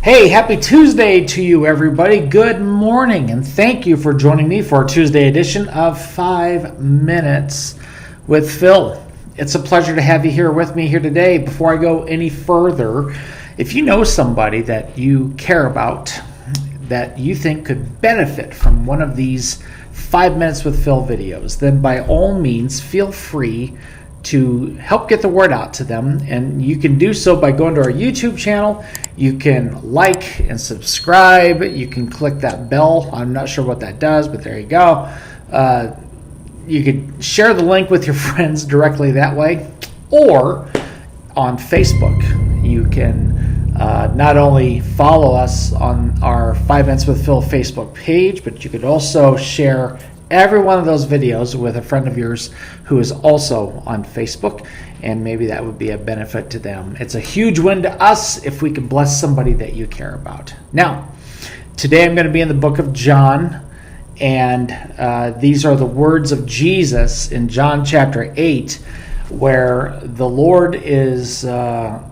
Hey, happy Tuesday to you, everybody. Good morning, and thank you for joining me for our Tuesday edition of 5 Minutes with Phil. It's a pleasure to have you here with me here today. Before I go any further, if you know somebody that you care about, that you think could benefit from one of these 5 Minutes with Phil videos, then by all means, feel free to help get the word out to them. And you can do so by going to our YouTube channel. You can like and subscribe. You can click that bell. I'm not sure what that does, but there you go. You could share the link with your friends directly that way. Or on Facebook, you can not only follow us on our 5 Minutes with Phil Facebook page, but you could also share every one of those videos with a friend of yours who is also on Facebook, and maybe that would be a benefit to them. It's a huge win to us if we can bless somebody that you care about. Now, today I'm going to be in the book of John, and these are the words of Jesus in John chapter 8, where the Lord is, in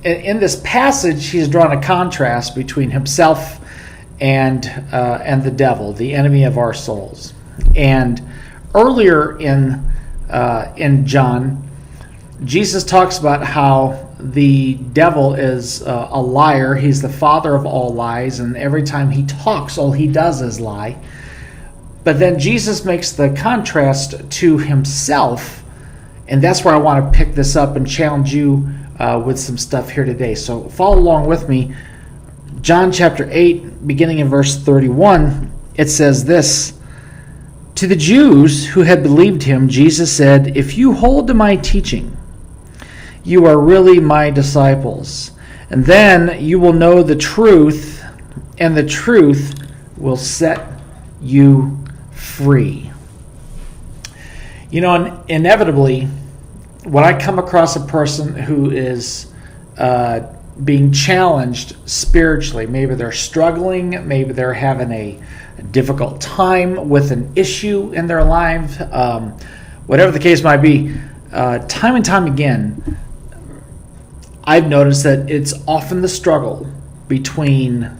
this passage, he's drawn a contrast between himself and the devil, the enemy of our souls. And earlier in John, Jesus talks about how the devil is a liar. He's the father of all lies, and every time he talks, all he does is lie. But then Jesus makes the contrast to himself, and that's where I want to pick this up and challenge you with some stuff here today. So follow along with me. John chapter 8, beginning in verse 31, it says this: "To the Jews who had believed him, Jesus said, 'If you hold to my teaching, you are really my disciples. And then you will know the truth, and the truth will set you free.'" You know, inevitably, when I come across a person who is being challenged spiritually, maybe they're struggling, maybe they're having a difficult time with an issue in their life, whatever the case might be, time and time again, I've noticed that it's often the struggle between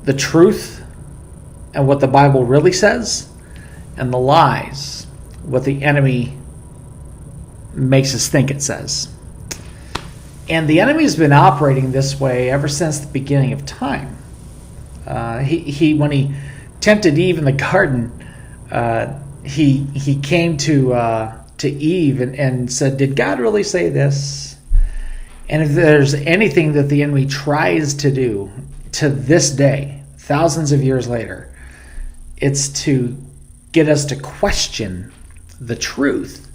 the truth and what the Bible really says, and the lies, what the enemy makes us think it says. And the enemy's been operating this way ever since the beginning of time. He when he tempted Eve in the garden, he came to Eve and said, "Did God really say this?" And if there's anything that the enemy tries to do to this day, thousands of years later, it's to get us to question the truth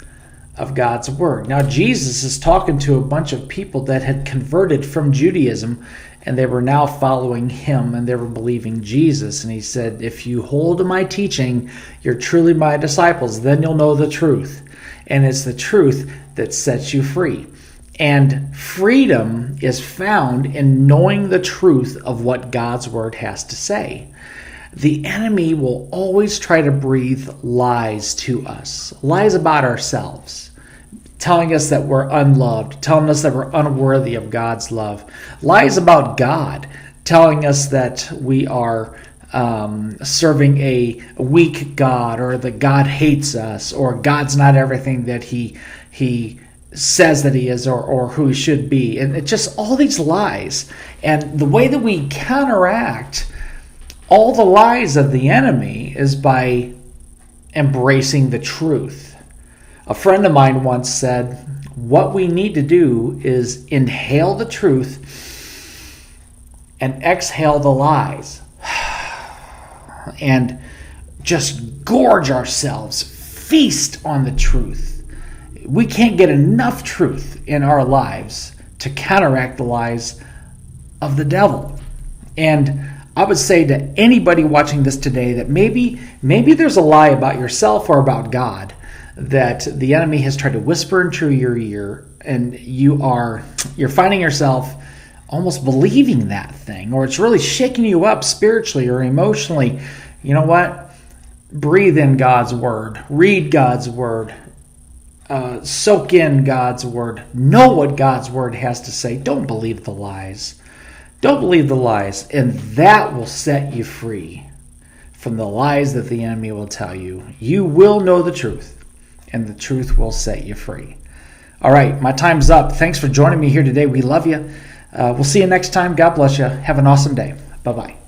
of God's word. Now, Jesus is talking to a bunch of people that had converted from Judaism, and they were now following him, and they were believing Jesus. And he said, "If you hold to my teaching, you're truly my disciples. Then you'll know the truth. And it's the truth that sets you free." And freedom is found in knowing the truth of what God's word has to say. The enemy will always try to breathe lies to us, lies about ourselves, telling us that we're unloved, telling us that we're unworthy of God's love, lies about God, telling us that we are serving a weak God, or that God hates us, or God's not everything that he says that he is, or who he should be. And it's just all these lies. And the way that we counteract all the lies of the enemy is by embracing the truth. A friend of mine once said, what we need to do is inhale the truth and exhale the lies. And just gorge ourselves, feast on the truth. We can't get enough truth in our lives to counteract the lies of the devil. And I would say to anybody watching this today that maybe there's a lie about yourself or about God that the enemy has tried to whisper into your ear, and you're finding yourself almost believing that thing, or it's really shaking you up spiritually or emotionally. You know what? Breathe in God's word. Read God's word. Soak in God's word. Know what God's word has to say. Don't believe the lies. Don't believe the lies, and that will set you free from the lies that the enemy will tell you. You will know the truth, and the truth will set you free. All right, my time's up. Thanks for joining me here today. We love you. We'll see you next time. God bless you. Have an awesome day. Bye-bye.